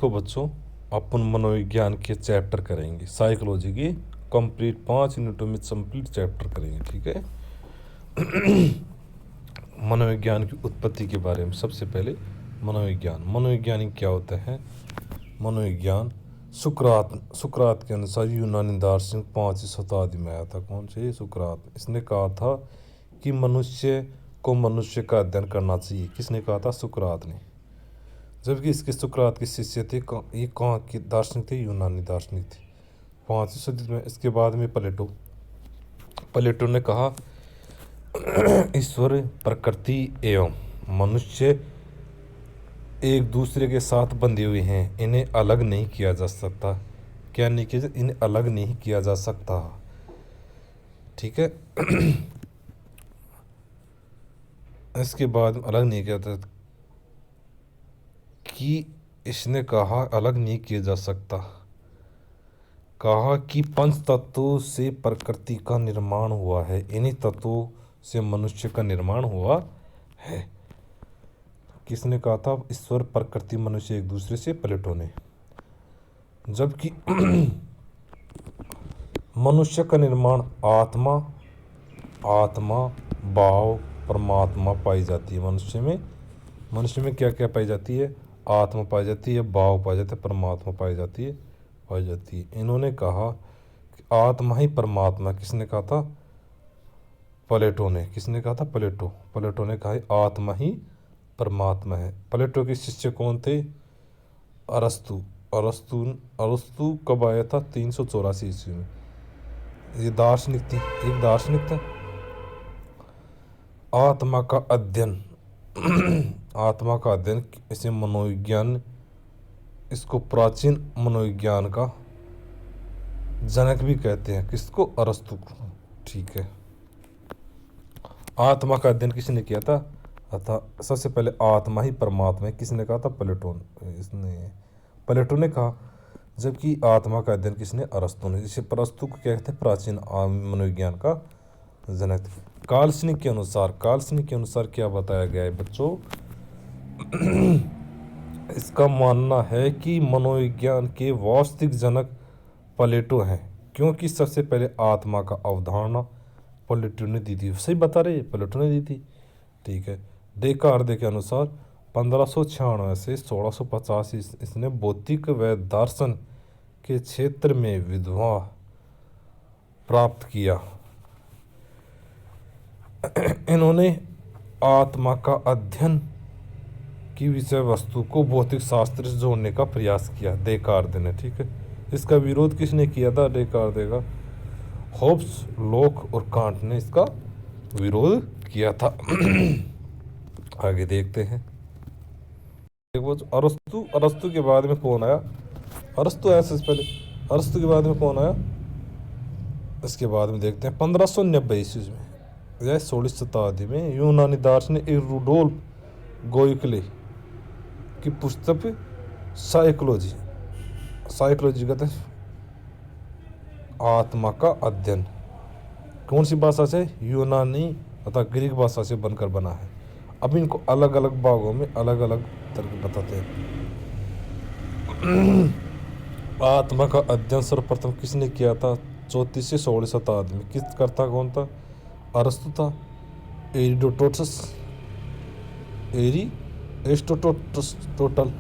देखो बच्चों, अपन मनोविज्ञान के चैप्टर करेंगे, साइकोलॉजी की कंप्लीट 5 यूनिटों में कंप्लीट चैप्टर करेंगे। ठीक है। मनोविज्ञान की उत्पत्ति के बारे में सबसे पहले मनोविज्ञान क्या होता है। मनोविज्ञान सुकरात के अनुसार यूनानी दार्शनिक 5वीं शताब्दी में आया था। कौन से? सुकरात। इसने कहा था कि मनुष्य को मनुष्य का अध्ययन करना चाहिए। किसने कहा था? सुकरात ने। जबकि इसके सुकरात के शिष्य थे, ये कहाँ के दार्शनिक थे? यूनानी दार्शनिक थे 5वीं सदी में। इसके बाद में प्लेटो ने कहा ईश्वर, प्रकृति एवं मनुष्य एक दूसरे के साथ बंधे हुए हैं, इन्हें अलग नहीं किया जा सकता। क्या नहीं किया? इन्हें अलग नहीं किया जा सकता। ठीक है। इसके बाद अलग नहीं किया था कि इसने कहा अलग नहीं किया जा सकता। कहा कि पंच तत्वों से प्रकृति का निर्माण हुआ है, इन्हीं तत्वों से मनुष्य का निर्माण हुआ है। किसने कहा था? ईश्वर, प्रकृति, मनुष्य एक दूसरे से, प्लेटो ने। जबकि मनुष्य का निर्माण आत्मा भाव परमात्मा पाई जाती है। मनुष्य में क्या क्या पाई जाती है? आत्मा पाई जाती है, भाव पाई जाती है, परमात्मा पाई जाती है। इन्होंने कहा कि आत्मा ही परमात्मा। किसने कहा था? प्लेटो ने। किसने कहा था? प्लेटो ने कहा आत्मा ही परमात्मा है। प्लेटो के शिष्य कौन थे? अरस्तु कब आया था? 384 ईस्वी में। ये दार्शनिक थी, एक दार्शनिक था। आत्मा का अध्ययन इसे मनोविज्ञान, इसको प्राचीन मनोविज्ञान का जनक भी कहते हैं। किसको? अरस्तु को। ठीक है। आत्मा का अध्ययन किसने किया था? सबसे पहले आत्मा ही परमात्मा है। किसने कहा था? प्लेटो ने कहा। जबकि आत्मा का अध्ययन किसने? अरस्तु ने। जिसे अरस्तु को क्या कहते हैं? प्राचीन मनोविज्ञान का जनक। काल्सनिक के अनुसार क्या बताया गया है बच्चों? इसका मानना है कि मनोविज्ञान के वास्तविक जनक प्लेटो हैं, क्योंकि सबसे पहले आत्मा का अवधारणा प्लेटो ने दी थी। सही बता रहे, प्लेटो ने दी थी। ठीक है। डेकार्त के अनुसार 1596 से 1650 इसने भौतिक व दर्शन के क्षेत्र में विद्वान प्राप्त किया। इन्होंने आत्मा का अध्ययन की विषय वस्तु को भौतिक शास्त्र से जोड़ने का प्रयास किया, डेकार्त ने। ठीक है। इसका विरोध किसने किया था? डेकार्त का होब्स, लोक और कांट ने इसका विरोध किया था। आगे देखते हैं। अरस्तु के बाद में कौन आया? अरस्तु आया सबसे पहले। अरस्तु के बाद में कौन आया? इसके बाद में देखते हैं 1590 ईस्वी में या 16वीं शताब्दी में यूनानी दार्शनिक रुडोल्फ गोइकले की पुस्तक साइकोलॉजी कहते हैं आत्मा का अध्ययन। कौन सी भाषा से? यूनानी तथा ग्रीक भाषा से बनकर बना है। अब इनको अलग अलग भागों में अलग अलग तरह बताते हैं। आत्मा का अध्ययन सर्वप्रथम किसने किया था? 34 से 16वीं शताब्दी में। किस करता कौन था? अरस्तु था। एरिस्टोटल।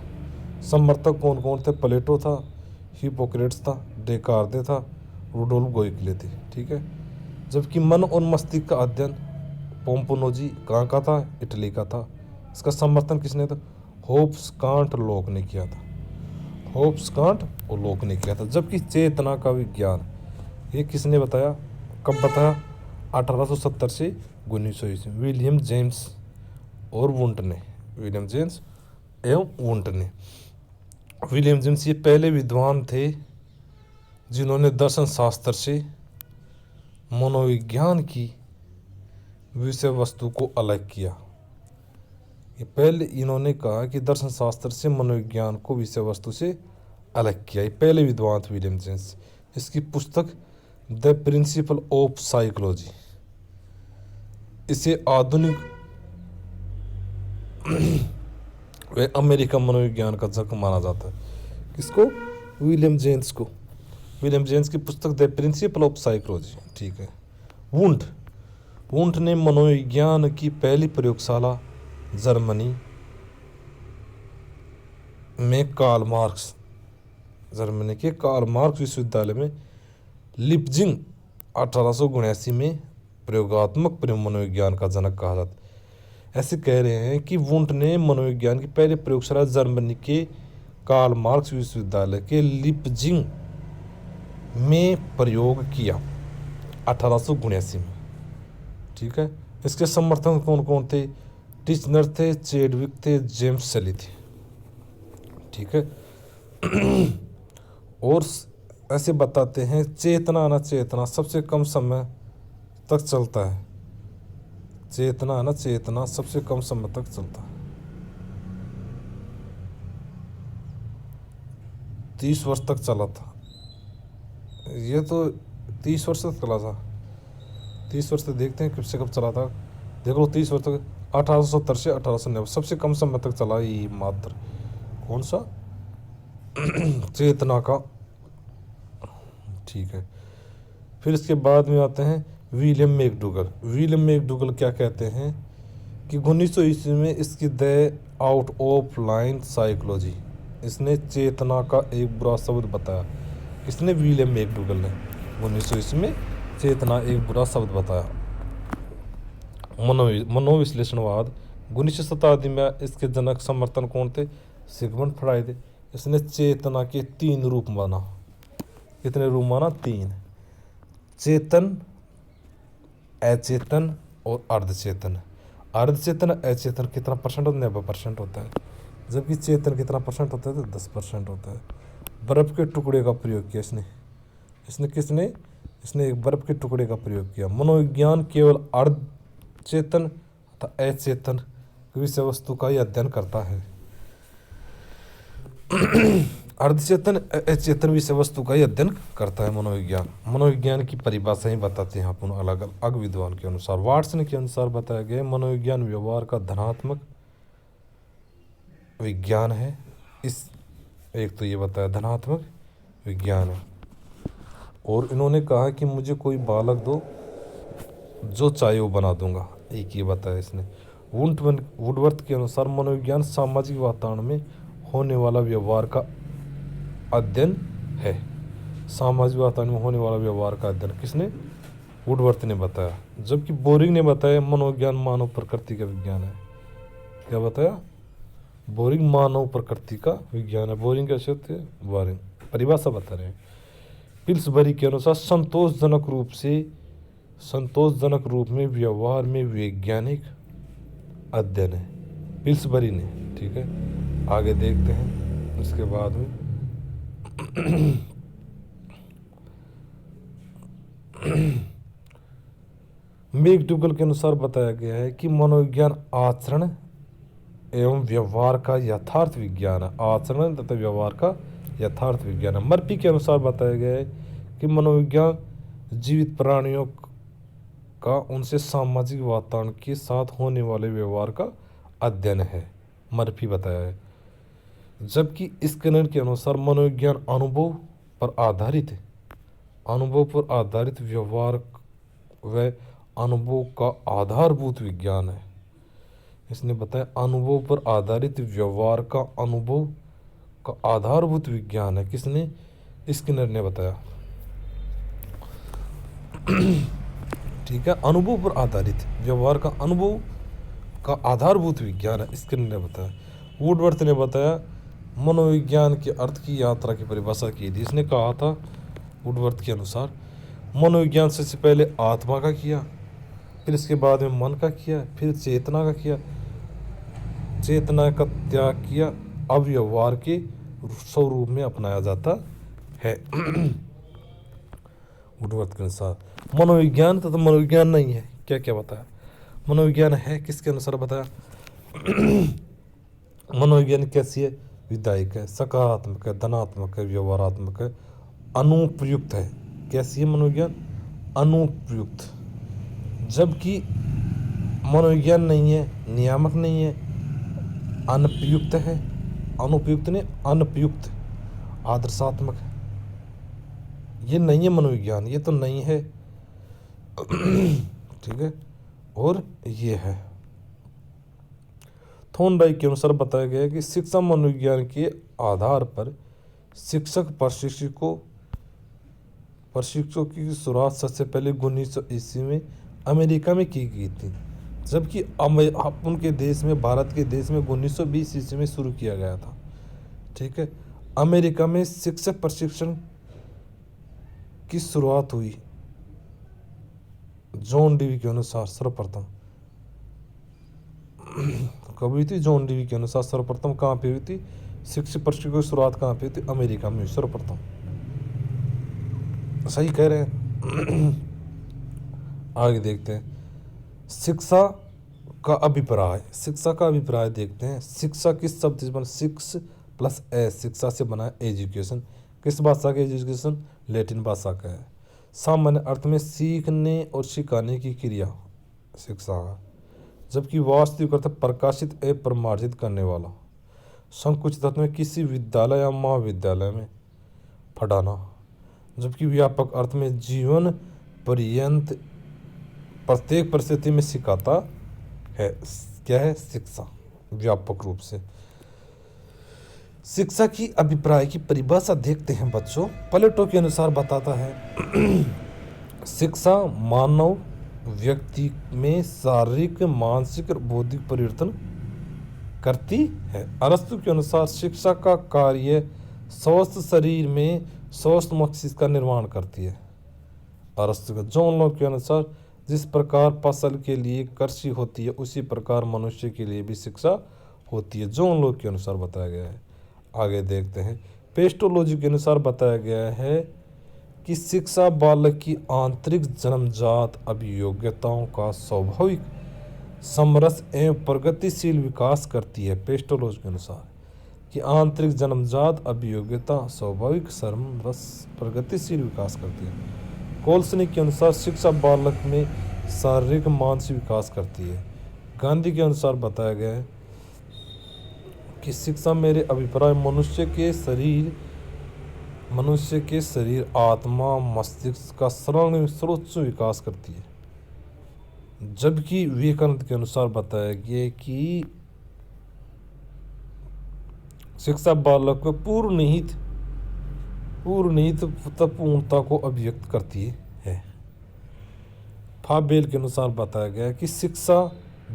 समर्थक कौन कौन थे? प्लेटो था, हिप्पोक्रेट्स था, डेकार्त था, रुडोल्फ गोइकले थे। ठीक है। जबकि मन और मस्तिष्क का अध्ययन पोम्पोनोजी कहाँ का था? इटली का था। इसका समर्थन किसने था? होब्स, कांट, लोक ने किया था। जबकि चेतना का विज्ञान ये किसने बताया? कब बताया? 1870 से 1900 ईस्वी। विलियम जेम्स ये पहले विद्वान थे जिन्होंने दर्शन शास्त्र से मनोविज्ञान की विषय वस्तु को अलग किया। ये पहले इन्होंने कहा कि दर्शन शास्त्र से मनोविज्ञान को विषय वस्तु से अलग किया। ये पहले विद्वान थे विलियम जेम्स। इसकी पुस्तक द प्रिंसिपल ऑफ साइकोलॉजी, इसे आधुनिक व अमेरिका मनोविज्ञान का जनक माना जाता है। किसको? विलियम जेम्स को। विलियम जेम्स की पुस्तक द प्रिंसिपल ऑफ साइकोलॉजी। ठीक है। वुंट वुंट ने मनोविज्ञान की पहली प्रयोगशाला जर्मनी में जर्मनी के कार्ल मार्क्स विश्वविद्यालय में लिप्जिंग 1879 में प्रयोगात्मक मनोविज्ञान का जनक कहा जाता है। ऐसे कह रहे हैं कि वुंट ने मनोविज्ञान की पहली प्रयोगशाला जर्मनी के कार्ल मार्क्स विश्वविद्यालय के लिप्जिंग में प्रयोग किया 1879 में। ठीक है। इसके समर्थक कौन कौन थे? टिचनर थे, चेडविक थे, जेम्स सेली थे। ठीक है। और ऐसे बताते हैं चेतना न चेतना सबसे कम समय तक चलता है। चेतना न चेतना सबसे कम समय तक चलता है। 30 वर्ष तक चला था। ये तो 30 वर्ष तक चला था। 30 वर्ष तक देखते हैं कब से कब चला था। देख लो 30 वर्ष तक 1870 से 1890 सबसे कम समय तक चला ये मात्र। कौन सा? चेतना का। ठीक है। फिर इसके बाद में आते हैं विलियम मैकडूगल। विलियम मैकडूगल क्या कहते हैं कि 1900 ईस्वी में इसकी the out of line psychology, इसने चेतना का एक बुरा शब्द बताया। किसने? विलियम मैकडूगल ने 1900 ईस्वी में चेतना एक बुरा शब्द बताया। मनोविश्लेषणवाद 19वीं शताब्दी में इसके जनक समर्थन कौन थे? Sigmund Freud. इसने चेतना के 3 रूप माना। कितने रूप माना? 3। चेतन, अचेतन और अर्धचेतन। अर्धचेतन अचेतन कितना परसेंट होता है? 90% होता है। जबकि चेतन कितना परसेंट होता है? तो 10% होता है। बर्फ के टुकड़े का प्रयोग किया इसने किसने? इसने एक बर्फ के टुकड़े का प्रयोग किया। मनोविज्ञान केवल अर्धचेतन तथा अचेतन विषय वस्तु का ही अध्ययन करता है। अर्धचेतन अचेतन विषय वस्तु का ही अध्ययन करता है मनोविज्ञान। मनोविज्ञान की परिभाषा ही बताते हैं अपन अलग अलग विद्वान के अनुसार। वाटसन के अनुसार बताया गया मनोविज्ञान व्यवहार का धनात्मक विज्ञान है। इस एक तो ये बताया धनात्मक विज्ञान है। और इन्होंने कहा कि मुझे कोई बालक दो जो चाहे वो बना दूंगा, एक ये बताया इसने। वुडवर्थ के अनुसार मनोविज्ञान सामाजिक वातावरण में होने वाला व्यवहार का अध्ययन है। सामाजिक वातावरण में होने वाला व्यवहार का अध्ययन किसने? वुडवर्थ ने बताया। जबकि बोरिंग ने बताया मनोविज्ञान मानव प्रकृति का विज्ञान है। क्या बताया? बोरिंग मानव प्रकृति का विज्ञान है। बोरिंग क्या शब्द है? बोरिंग परिभाषा बता रहे हैं। पिल्सबरी के अनुसार संतोषजनक रूप में व्यवहार में वैज्ञानिक अध्ययन है। पिल्सबरी ने। ठीक है। आगे देखते हैं उसके बाद में मैकडूगल के अनुसार बताया गया है कि मनोविज्ञान आचरण एवं व्यवहार का यथार्थ विज्ञान है। आचरण तथा व्यवहार का यथार्थ विज्ञान है। मर्फी के अनुसार बताया गया है कि मनोविज्ञान जीवित प्राणियों का उनसे सामाजिक वातावरण के साथ होने वाले व्यवहार का अध्ययन है। मर्फी बताया है। जबकि स्किनर के अनुसार मनोविज्ञान अनुभव पर आधारित व्यवहार व अनुभव का आधारभूत विज्ञान है। इसने बताया अनुभव पर आधारित व्यवहार का अनुभव का आधारभूत विज्ञान है। किसने? स्किनर ने बताया। ठीक है। अनुभव पर आधारित व्यवहार का अनुभव का आधारभूत विज्ञान है, स्किनर ने बताया। वुडवर्थ ने बताया मनोविज्ञान के अर्थ की यात्रा की परिभाषा की थी। इसने कहा था वुडवर्थ के अनुसार मनोविज्ञान सबसे पहले आत्मा का किया, फिर इसके बाद में मन का किया, फिर चेतना का किया, चेतना का त्याग किया, अब व्यवहार के स्वरूप में अपनाया जाता है। वुडवर्थ के अनुसार मनोविज्ञान तो मनोविज्ञान नहीं है। क्या क्या बताया? मनोविज्ञान है किसके अनुसार बताया? मनोविज्ञान कैसी है? विधायक है, सकारात्मक है, धनात्मक है, व्यवहारात्मक है, अनुपयुक्त है। कैसी है मनोविज्ञान? अनुपयुक्त। जबकि मनोविज्ञान नहीं है, नियामक नहीं है, अनुपयुक्त है। अनुपयुक्त ने अनपयुक्त। आदर्शात्मक है। ये नहीं है मनोविज्ञान, ये तो नहीं है। ठीक है। और ये है थॉर्नडाइक के अनुसार बताया गया है कि शिक्षा मनोविज्ञान के आधार पर शिक्षक प्रशिक्षकों की शुरुआत सबसे पहले 1900 ईस्वी में अमेरिका में की गई थी, जबकि उनके देश में, भारत के देश में 1920 ईस्वी में शुरू किया गया था। ठीक है। अमेरिका में शिक्षक प्रशिक्षण की शुरुआत हुई जॉन डीवी के अनुसार सर्वप्रथम। कब हुई थी? जॉन डीवी के अनुसार सर्वप्रथम कहाँ पे हुई थी? शिक्षक प्रशिक्षण की शुरुआत कहाँ पे हुई थी? अमेरिका में सर्वप्रथम। सही कह रहे हैं। आगे देखते हैं शिक्षा का अभिप्राय। शिक्षा का अभिप्राय देखते हैं। शिक्षा किस शब्द से बना? सिक्स प्लस एस, शिक्षा से बना है एजुकेशन। किस भाषा का एजुकेशन? लैटिन भाषा का है। सामान्य अर्थ में सीखने और सिखाने की क्रिया शिक्षा है, जबकि वास्तविक अर्थ प्रकाशित एवं प्रमार्जित करने वाला। संकुचित अर्थ में किसी विद्यालय या महाविद्यालय में पढ़ाना, जबकि व्यापक अर्थ में जीवन पर्यंत प्रत्येक परिस्थिति में सिखाता है। क्या है? शिक्षा, व्यापक रूप से। शिक्षा की अभिप्राय की परिभाषा देखते हैं बच्चों। प्लेटो के अनुसार बताता है शिक्षा मानव व्यक्ति में शारीरिक, मानसिक और बौद्धिक परिवर्तन करती है। अरस्तु के अनुसार शिक्षा का कार्य स्वस्थ शरीर में स्वस्थ मस्तिष्क का निर्माण करती है। अरस्तु के। जॉन लॉक के अनुसार जिस प्रकार फसल के लिए कृषि होती है, उसी प्रकार मनुष्य के लिए भी शिक्षा होती है। जॉन लॉक के अनुसार बताया गया है। आगे देखते हैं पेस्टोलॉजी के अनुसार बताया गया है कि शिक्षा बालक की आंतरिक जन्मजात अभियोग्यताओं का स्वाभाविक, समरस एवं प्रगतिशील विकास करती है। पेस्टोलॉजी के अनुसार कि आंतरिक जन्मजात अभियोग्यता स्वाभाविक, समरस, प्रगतिशील विकास करती है। कोल्सनिक के अनुसार शिक्षा बालक में शारीरिक, मानसिक विकास करती है। गांधी के अनुसार बताया गया है कि शिक्षा मेरे अभिप्राय मनुष्य के शरीर, आत्मा, मस्तिष्क का सर्वोच्च विकास करती है। जबकि विवेकानंद के अनुसार बताया गया कि शिक्षा बालक में पूर्वनिहित पूर्णता को अभिव्यक्त करती है। फाबेल के अनुसार बताया गया कि शिक्षा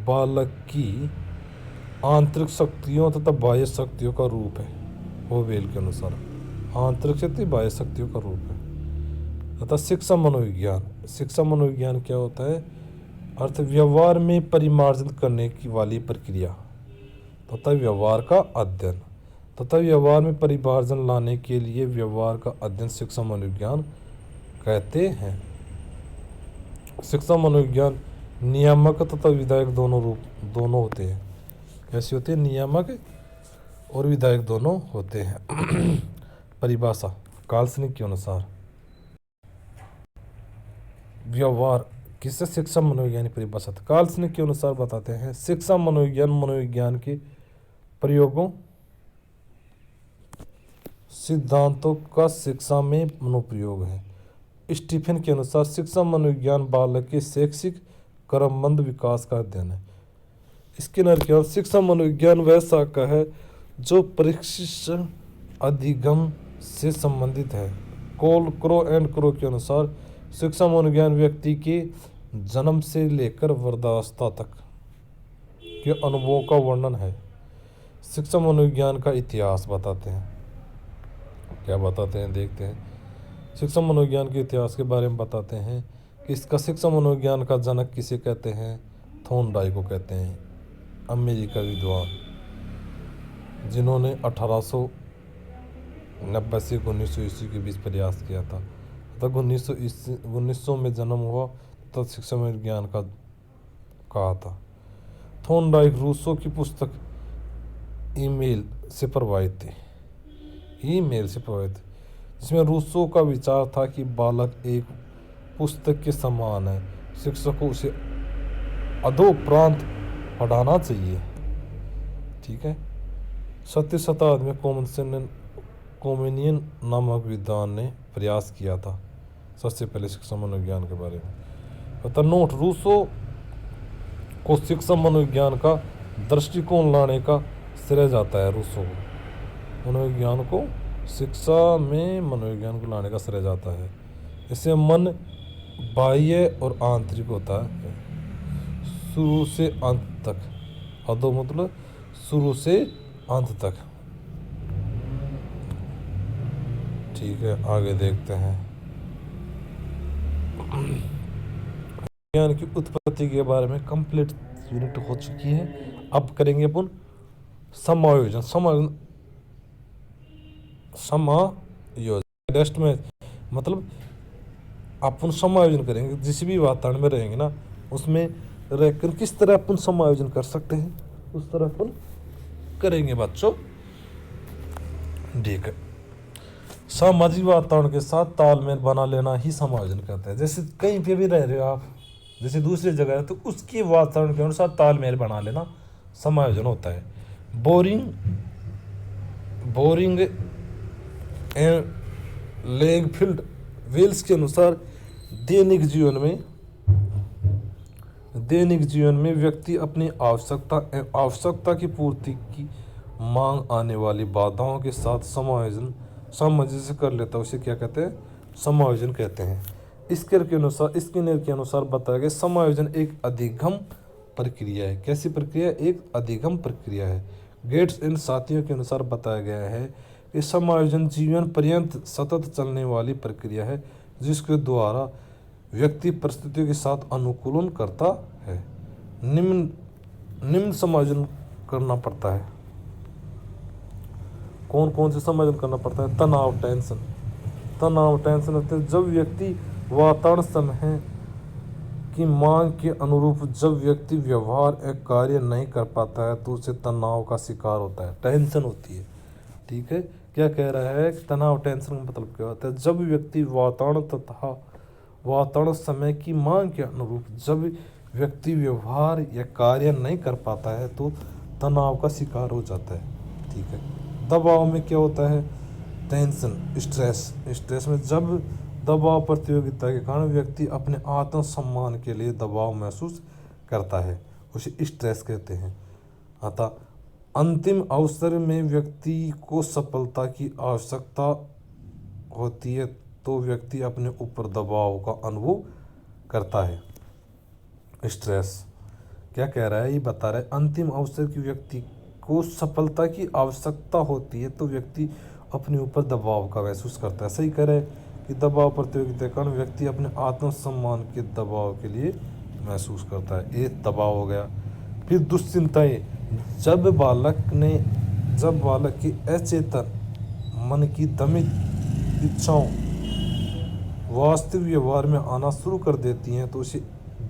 बालक की आंतरिक शक्तियों तथा बाह्य शक्तियों का रूप है। फाबेल के अनुसार आंतरिक शक्ति, बाह्य शक्तियों का रूप है। तथा शिक्षा मनोविज्ञान क्या होता है? अर्थ व्यवहार में परिमार्जन करने की वाली प्रक्रिया तथा व्यवहार का अध्ययन तथा व्यवहार में परिमार्जन लाने के लिए व्यवहार का अध्ययन शिक्षा मनोविज्ञान कहते हैं। शिक्षा मनोविज्ञान नियामक तथा विधायक दोनों होते हैं। कैसे होते हैं? नियामक और विधायक दोनों होते हैं। परिभाषा काल्सनिक के अनुसार व्यवहार किससे? शिक्षा मनोविज्ञान की परिभाषा काल्सनिक के अनुसार बताते हैं शिक्षा मनोविज्ञान के प्रयोगों, सिद्धांतों का शिक्षा में अनुप्रयोग है। स्टीफन के अनुसार शिक्षा मनोविज्ञान बालक के शैक्षिक क्रमबद्ध विकास का अध्ययन है। स्किनर के अनुसार शिक्षा मनोविज्ञान वह शाखा है जो प्रशिक्षण अधिगम से संबंधित है। क्रो के अनुसार शिक्षा मनोविज्ञान व्यक्ति के जन्म से लेकर वृद्धावस्था तक के अनुभवों का वर्णन है। शिक्षा मनोविज्ञान का इतिहास बताते हैं। क्या बताते हैं? देखते हैं। शिक्षा मनोविज्ञान के इतिहास के बारे में बताते हैं कि इसका शिक्षा मनोविज्ञान का जनक किसे कहते हैं? थॉर्नडाइक को कहते हैं, अमेरिका विद्वान, जिन्होंने 1890 से 1900 ईस्वी के बीच प्रयास किया था। तब 1900 में जन्म हुआ तब शिक्षा विज्ञान का कहा था। थॉर्नडाइक रूसो की पुस्तक ईमेल से प्रभावित थे, जिसमें रूसो का विचार था कि बालक एक पुस्तक के समान है, शिक्षक को उसे अधोपरांत पढ़ाना चाहिए। ठीक है। 7वीं शताब्दी में कॉमन सेन कोमेनियन नामक विद्वान ने प्रयास किया था सबसे पहले शिक्षा मनोविज्ञान के बारे में। अतः नोट, रूसो को शिक्षा मनोविज्ञान का दृष्टिकोण लाने का श्रेय जाता है। रूसो को मनोविज्ञान को शिक्षा में मनोविज्ञान को लाने का श्रेय जाता है। इससे मन बाह्य और आंतरिक होता है, शुरू से अंत तक। अदो मतलब शुरू से अंत तक। ठीक है, आगे देखते हैं। विज्ञान की उत्पत्ति के बारे में कंप्लीट यूनिट हो चुकी है। अब करेंगे अपन समायोजन। समायोजन रेस्ट में मतलब अपन समायोजन करेंगे। जिस भी वातावरण में रहेंगे ना, उसमें रहकर किस तरह अपन समायोजन कर सकते हैं, उस तरह अपन करेंगे बच्चों। ठीक है, सामाजिक वातावरण के साथ तालमेल बना लेना ही समायोजन कहते हैं। जैसे कहीं पे भी रह रहे हो आप, जैसे दूसरी जगह है, तो उसके वातावरण के अनुसार तालमेल बना लेना समायोजन होता है। बोरिंग एंड लेगफील्ड वेल्स के अनुसार दैनिक जीवन में व्यक्ति अपनी आवश्यकता की पूर्ति की मांग आने वाली बाधाओं के साथ सामंजस्य कर लेता है। उसे क्या कहते हैं? समायोजन कहते हैं। स्किनर के अनुसार बताया गया समायोजन एक अधिगम प्रक्रिया है। कैसी प्रक्रिया? एक अधिगम प्रक्रिया है। गेट्स इन साथियों के अनुसार बताया गया है कि समायोजन जीवन पर्यंत सतत चलने वाली प्रक्रिया है, जिसके द्वारा व्यक्ति परिस्थितियों के साथ अनुकूलन करता है। निम्न समायोजन करना पड़ता है। कौन कौन से समायोजन करना पड़ता है? तनाव, टेंशन होते हैं जब व्यक्ति वातावरण समय की मांग के अनुरूप जब व्यक्ति व्यवहार या कार्य नहीं कर पाता है तो उसे तनाव का शिकार होता है, टेंशन होती है। ठीक है, क्या कह रहा है? तनाव, टेंशन का मतलब क्या होता है? जब व्यक्ति वातावरण समय की मांग के अनुरूप जब व्यक्ति व्यवहार या कार्य नहीं कर पाता है तो तनाव का शिकार हो जाता है। ठीक है, दबाव में क्या होता है? टेंशन, स्ट्रेस में जब दबाव प्रतियोगिता के कारण व्यक्ति अपने आत्मसम्मान के लिए दबाव महसूस करता है, उसे स्ट्रेस कहते हैं। अतः अंतिम अवसर में व्यक्ति को सफलता की आवश्यकता होती है तो व्यक्ति अपने ऊपर दबाव का अनुभव करता है। स्ट्रेस क्या कह रहा है? ये बता रहा है अंतिम अवसर की व्यक्ति को सफलता की आवश्यकता होती है तो व्यक्ति अपने ऊपर दबाव का महसूस करता है। सही कह रहे हैं कि दबाव प्रतियोगिता के कारण व्यक्ति अपने आत्मसम्मान के दबाव के लिए महसूस करता है। ये दबाव हो गया। फिर दुश्चिंताएं, जब बालक की अचेतन मन की दमित इच्छाओं वास्तविक व्यवहार में आना शुरू कर देती हैं तो उसे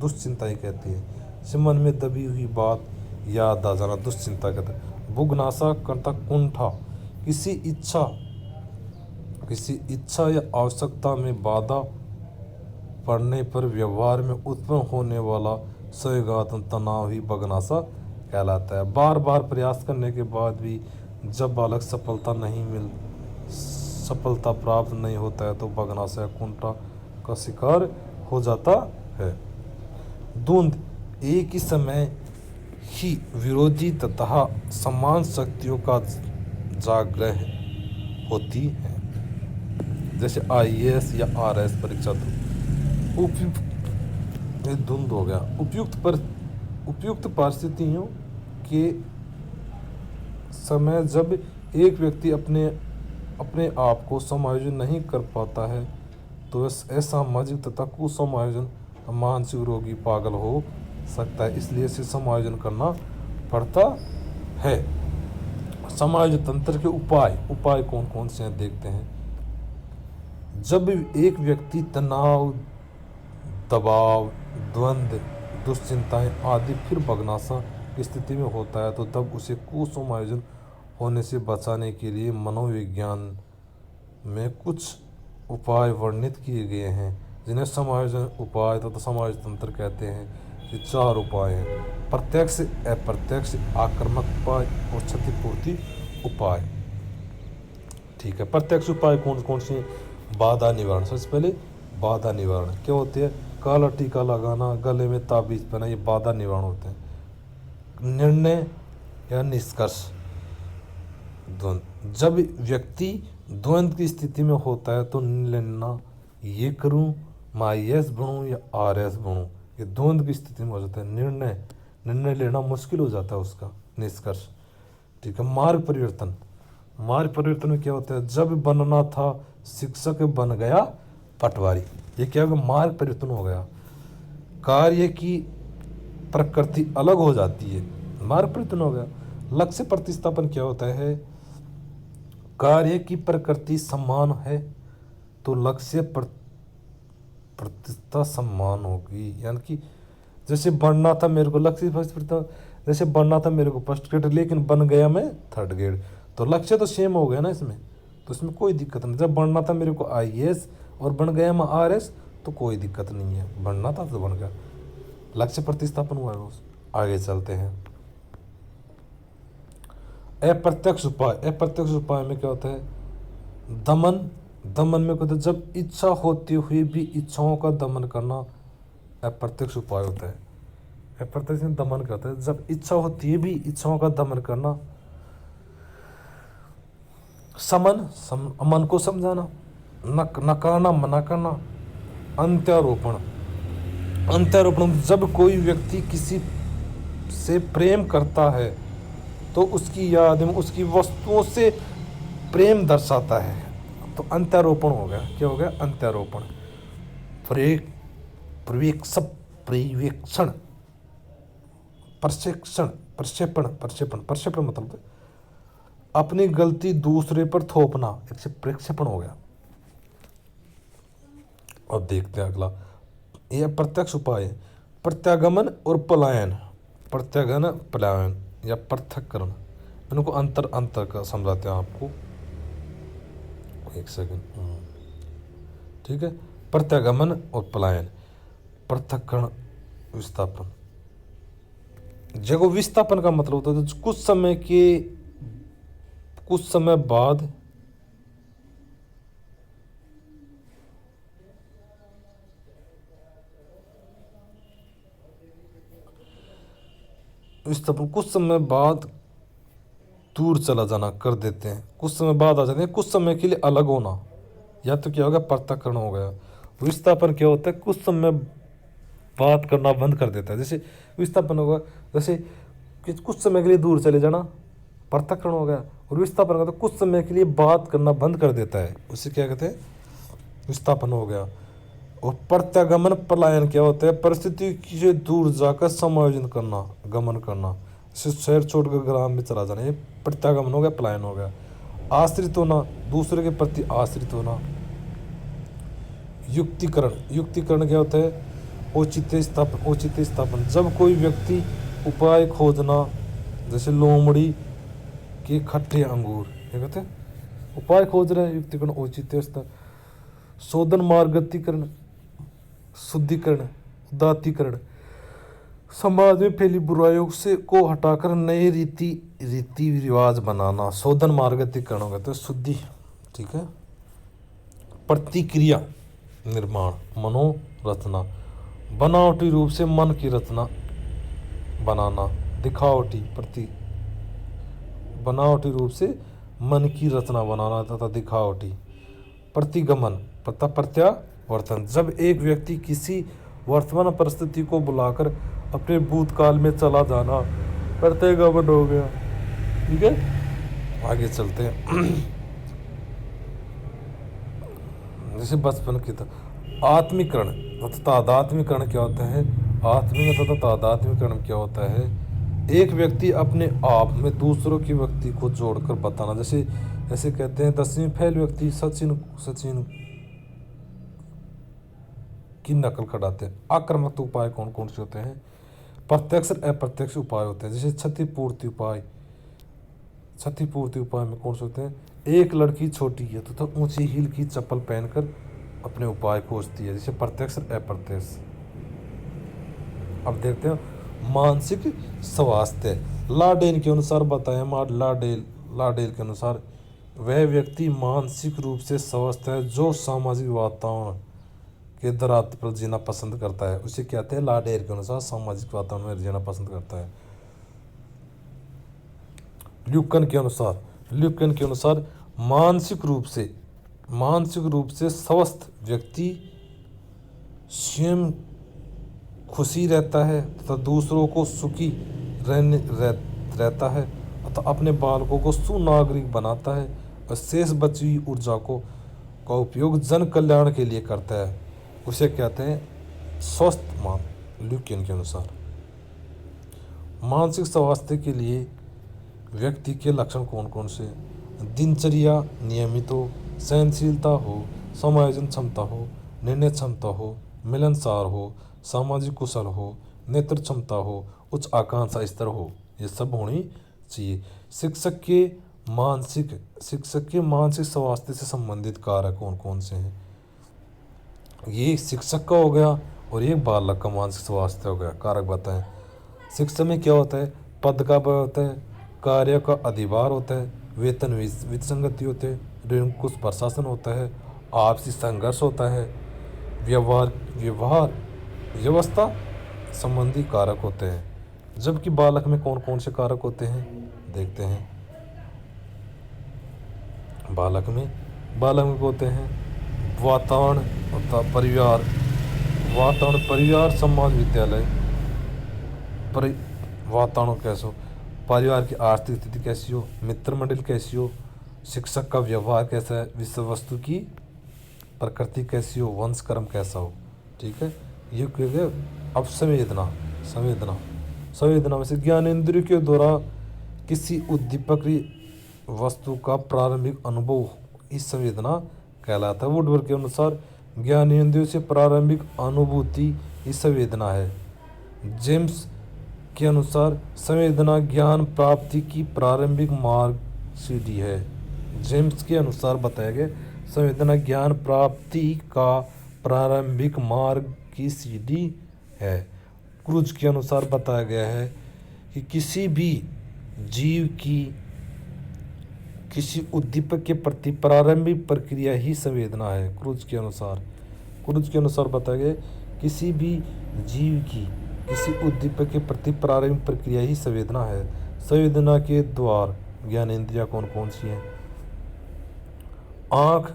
दुश्चिंताएं कहती हैं। मन में दबी हुई बात याद आ जाना दुश्चिंता कहते हैं। बुगनासा करता कुंठा, किसी इच्छा या आवश्यकता में बाधा पड़ने पर व्यवहार में उत्पन्न होने वाला संवेगात्मक तनाव ही बगनासा कहलाता है। बार बार प्रयास करने के बाद भी जब बालक सफलता प्राप्त नहीं होता है तो बगनासा या कुंठा का शिकार हो जाता है। द्वंद, एक ही समय ही विरोधी तथा समान शक्तियों का जागृह होती है। जैसे IAS या RS परीक्षा तो धुंध हो गया। उपयुक्त परिस्थितियों के समय जब एक व्यक्ति अपने आप को समायोजन नहीं कर पाता है तो असामाजिक तथा कुसमायोजन मानसिक रोगी पागल हो सकता है, इसलिए इसे समायोजन करना पड़ता है। समायोजन तंत्र के उपाय कौन कौन से हैं देखते हैं। जब एक व्यक्ति तनाव, दबाव, द्वंद्व, दुश्चिंताएं आदि फिर बगनासा की स्थिति में होता है तो तब उसे कुसमायोजन होने से बचाने के लिए मनोविज्ञान में कुछ उपाय वर्णित किए गए हैं, जिन्हें समायोजन उपाय तथा समायोजन तंत्र कहते हैं। ये 4 उपाय हैं: प्रत्यक्ष, अप्रत्यक्ष, आक्रामक उपाय और क्षतिपूर्ति उपाय। ठीक। ठीक है। प्रत्यक्ष उपाय कौन कौन से? बाधा निवारण। सबसे पहले बाधा निवारण क्या होती है? काला टीका लगाना, गले में ताबीज पहना, ये बाधा निवारण होते हैं। निर्णय या निष्कर्ष द्वंद्व, जब व्यक्ति द्वंद्व की स्थिति में होता है तो निर्णय लेना, ये करूं, मैं IAS बनूं या RS बनूं, ये द्वंद्व की स्थिति में हो जाता है। निर्णय लेना मुश्किल हो जाता है उसका। निष्कर्ष, ठीक है। मार्ग परिवर्तन में क्या होता है? जब बनना था शिक्षक बन गया पटवारी, ये क्या होगा? मार्ग परिवर्तन हो गया। कार्य की प्रकृति अलग हो जाती है, मार्ग परिवर्तन हो गया। लक्ष्य प्रतिस्थापन क्या होता है? कार्य की प्रकृति समान है तो लक्ष्य प्रतिष्ठा समान होगी। यानी कि जैसे बनना था मेरे को लक्ष्य जैसे बनना था मेरे को फर्स्ट ग्रेड, लेकिन बन गया मैं थर्ड ग्रेड, तो लक्ष्य तो सेम हो गया ना इसमें, तो इसमें कोई दिक्कत नहीं। जब बनना था मेरे को IAS और बन गया मैं RS, तो कोई दिक्कत नहीं है, बनना था तो बन गया, लक्ष्य प्रतिस्थापन हुआ है। आगे चलते हैं। अप्रत्यक्ष उपाय में क्या होता है? दमन में क्या होता है? जब इच्छा होते हुए भी इच्छाओं का दमन करना अप्रत्यक्ष उपाय होता है। अप्रत्यक्ष में दमन करता है, जब इच्छा होती है भी इच्छाओं का दमन करना। मन को समझाना, नकारना, मना करना। अंत्यारोपण, जब कोई व्यक्ति किसी से प्रेम करता है तो उसकी याद में उसकी वस्तुओं से प्रेम दर्शाता है, तो अंत्यारोपण हो गया। क्या हो गया? अंत्यारोपण। प्रक्षेपण, मतलब अपनी गलती दूसरे पर थोपना, प्रक्षेपण हो गया। अब देखते हैं अगला, यह प्रत्यक्ष उपाय है। प्रत्यागमन और पलायन, पलायन या पृथक्करण, इनको अंतर का समझाते हैं आपको। एक सेकंड, ठीक है। प्रत्यागमन और पलायन, पृथक्करण, विस्थापन। जगह विस्थापन का मतलब होता है कुछ समय बाद विस्थापन, कुछ समय बाद दूर चला जाना कर देते हैं, कुछ समय बाद आ जाते हैं, कुछ समय के लिए अलग होना, या तो क्या होगा? पृथक्करण हो गया। विस्थापन क्या होता है? कुछ समय बात करना बंद कर देता है, जैसे विस्थापन होगा, जैसे कि कुछ समय के लिए दूर चले जाना, पृथक्करण हो गया। और विस्थापन का तो कुछ समय के लिए बात करना बंद कर देता है, उसे क्या कहते हैं? विस्थापन हो गया। और प्रत्यागमन, पलायन क्या होता है? परिस्थिति से दूर जाकर समायोजन करना, गमन करना, जैसे शहर छोड़कर ग्राम में चला जाना, ये प्रत्यागमन हो गया, पलायन हो गया। आश्रित होना, दूसरे के प्रति आश्रित होना। युक्तिकरण क्या होता है? औचित्य स्थापन, जब कोई व्यक्ति उपाय खोजना, जैसे लोमड़ी के खट्टे अंगूर, क्या कहते हैं? उपाय खोज रहे हैं, युक्तिकरण, औचित्य स्थापन। शोधन, मार्गीकरण, शुद्धिकरण, उदात्तीकरण, समाज में फैली बुराइयों से को हटाकर नए रीति रिवाज बनाना, शोधन, मार्गीकरण हो गया, तो शुद्धि, ठीक है। प्रतिक्रिया निर्माण, मनोरचना, बनावटी रूप से मन की रचना बनाना, बनावटी रूप से मन की रचना बनाना तथा दिखावटी। प्रतिगमन, प्रत्यावर्तन, जब एक व्यक्ति किसी वर्तमान परिस्थिति को बुलाकर अपने भूतकाल में चला जाना, प्रत्यगमन हो गया, ठीक है। आगे चलते हैं। जैसे बचपन की था। आत्मीकरण तथा तादात्मीकरण क्या होता है? आत्मिक तथा तादात्मीकरण क्या होता है? एक व्यक्ति अपने आप में दूसरों की व्यक्ति को जोड़कर बताना, जैसे कहते हैं 10वीं फेल व्यक्ति सचिन की नकल कराते हैं। आक्रामक उपाय कौन कौन से होते हैं? प्रत्यक्ष और अप्रत्यक्ष उपाय होते हैं। जैसे क्षतिपूर्ति उपाय में कौन से होते हैं? एक लड़की छोटी है तो ऊंची हील की चप्पल पहनकर अपने उपाय खोजती है, जैसे प्रत्यक्ष और अप्रत्यक्ष। अब देखते हैं मानसिक स्वास्थ्य, लाडेन के अनुसार बताया, लाडेल के अनुसार वह व्यक्ति मानसिक रूप से स्वस्थ है जो सामाजिक वातावरण के दरार पर जीना पसंद करता है। उसे कहते हैं लाडेर के अनुसार सामाजिक वातावरण में जीना पसंद करता है। ल्यूकन के अनुसार मानसिक रूप से स्वस्थ व्यक्ति स्वयं खुशी रहता है तथा दूसरों को सुखी रहता है तथा अपने बालकों को सुनागरिक बनाता है और शेष बची हुई ऊर्जा का उपयोग जन कल्याण के लिए करता है। उसे कहते हैं स्वस्थ मान। ल्यूकिन के अनुसार मानसिक स्वास्थ्य के लिए व्यक्ति के लक्षण कौन कौन से? दिनचर्या नियमित हो, सहनशीलता हो, समायोजन क्षमता हो, निर्णय क्षमता हो, मिलनसार हो, सामाजिक कुशल हो, नेतृत्व क्षमता हो, उच्च आकांक्षा स्तर हो, ये सब होनी चाहिए। शिक्षक के मानसिक स्वास्थ्य से संबंधित कारक कौन कौन से हैं? ये शिक्षक का हो गया और एक बालक का मानसिक स्वास्थ्य हो गया। कारक बताएं। शिक्षा में क्या होता है? पद का भय होता है, कार्य का अधिभार होता है, वेतन विसंगति होते हैं, निरंकुश प्रशासन होता है, आपसी संघर्ष होता है, व्यवहार व्यवस्था संबंधी कारक होते हैं। जबकि बालक में कौन कौन से कारक होते हैं देखते हैं। बालक में होते हैं वातावरण तथा परिवार, समाज, विद्यालय, वातावरण कैसे हो, परिवार की आर्थिक स्थिति कैसी हो, मित्र मंडल कैसी हो, शिक्षक का व्यवहार कैसा है, विषय वस्तु की प्रकृति कैसी हो, वंश कर्म कैसा हो। ठीक है, ये क्योंकि अब संवेदना में से ज्ञानेंद्रिय के द्वारा किसी उद्दीपक वस्तु का प्रारंभिक अनुभव इस संवेदना कहलाता है। वुडवर्ड के अनुसार ज्ञानेंद्रियों से प्रारंभिक अनुभूति इस संवेदना है। जेम्स के अनुसार संवेदना ज्ञान प्राप्ति की प्रारंभिक मार्ग सीढ़ी है। जेम्स के अनुसार बताया गया संवेदना ज्ञान प्राप्ति का प्रारंभिक मार्ग की सीढ़ी है। क्रूज के अनुसार बताया गया है कि किसी भी जीव की किसी उद्दीपक के प्रति प्रारंभिक प्रक्रिया ही संवेदना है। क्रूज के अनुसार बताया गया किसी भी जीव की किसी उद्दीपक के प्रति प्रारंभिक प्रक्रिया ही संवेदना है। संवेदना के द्वार ज्ञानेंद्रिया कौन कौन सी हैं? आँख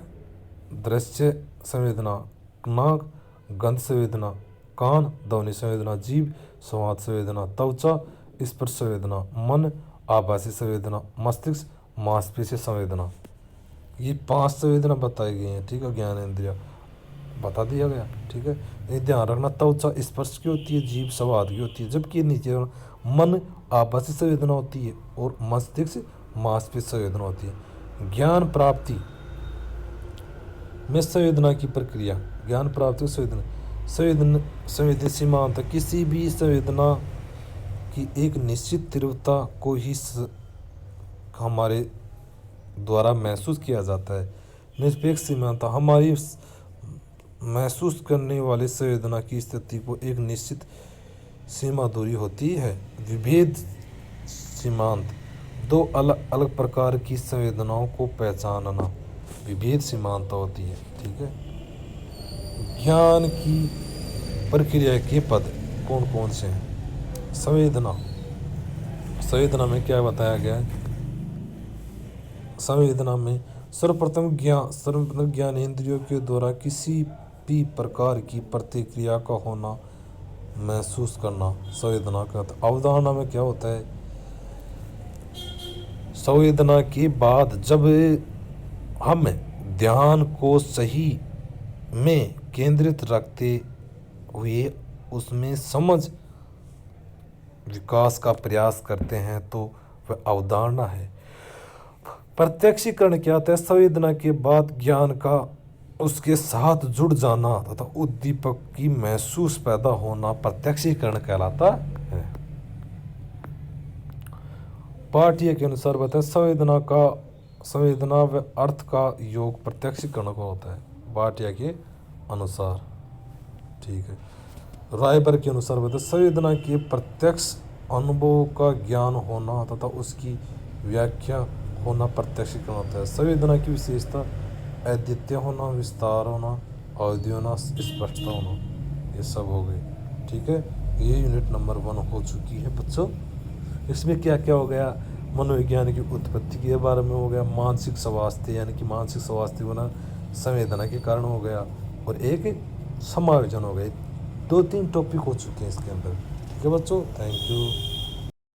दृश्य संवेदना, नाक गंध संवेदना, कान ध्वनि संवेदना, जीभ स्वाद संवेदना, त्वचा स्पर्श संवेदना, मन आभासी संवेदना, मस्तिष्क मांसपेशी संवेदना। ये 5 संवेदना बताई गई हैं। ठीक है, ज्ञानेंद्रिया बता दिया गया। ठीक है, ये ध्यान रखना। त्वचा स्पर्श की होती है, जीभ स्वाद की होती है, जबकि नीचे मन आभासी संवेदना होती है और मस्तिष्क मांसपेशी संवेदना होती है। ज्ञान प्राप्ति में संवेदना की प्रक्रिया, ज्ञान प्राप्ति संवेदन सीमांत किसी भी संवेदना की एक निश्चित तीव्रता को ही हमारे द्वारा महसूस किया जाता है। निरपेक्ष सीमांत हमारी महसूस करने वाले संवेदना की स्थिति को एक निश्चित सीमा दूरी होती है। विभेद सीमांत 2 अलग अलग प्रकार की संवेदनाओं को पहचानना विभेद सीमांत होती है। ठीक है, ज्ञान की प्रक्रिया के पद कौन कौन से हैं? संवेदना में क्या बताया गया है? संवेदना में सर्वप्रथम ज्ञानेंद्रियों के द्वारा किसी भी प्रकार की प्रतिक्रिया का होना, महसूस करना संवेदना का। अवधारणा में क्या होता है? संवेदना के बाद जब हम ध्यान को सही में केंद्रित रखते हुए उसमें समझ विकास का प्रयास करते हैं तो वह अवधारणा है। प्रत्यक्षीकरण क्या होता है? संवेदना के बाद ज्ञान का उसके साथ जुड़ जाना तथा उद्दीपक की महसूस पैदा होना प्रत्यक्षीकरण कहलाता है। पाठ्य के अनुसार बताए संवेदना व अर्थ का योग प्रत्यक्षीकरण को होता है। भाटिया के अनुसार। ठीक है, रायबर के अनुसार बताए संवेदना के प्रत्यक्ष अनुभव का ज्ञान होना तथा उसकी व्याख्या होना प्रत्यक्षीकरण होता है। संवेदना की विशेषता अद्वितीय होना, विस्तार होना, अवधि होना, स्पष्टता होना, ये सब हो गए। ठीक है, ये यूनिट नंबर 1 हो चुकी है बच्चों। इसमें क्या क्या हो गया, मनोविज्ञान की उत्पत्ति के बारे में हो गया, मानसिक स्वास्थ्य यानी कि मानसिक स्वास्थ्य होना संवेदना के कारण हो गया, और एक समायोजन हो गए। 2-3 टॉपिक हो चुके हैं इसके अंदर। ठीक है बच्चों, थैंक यू।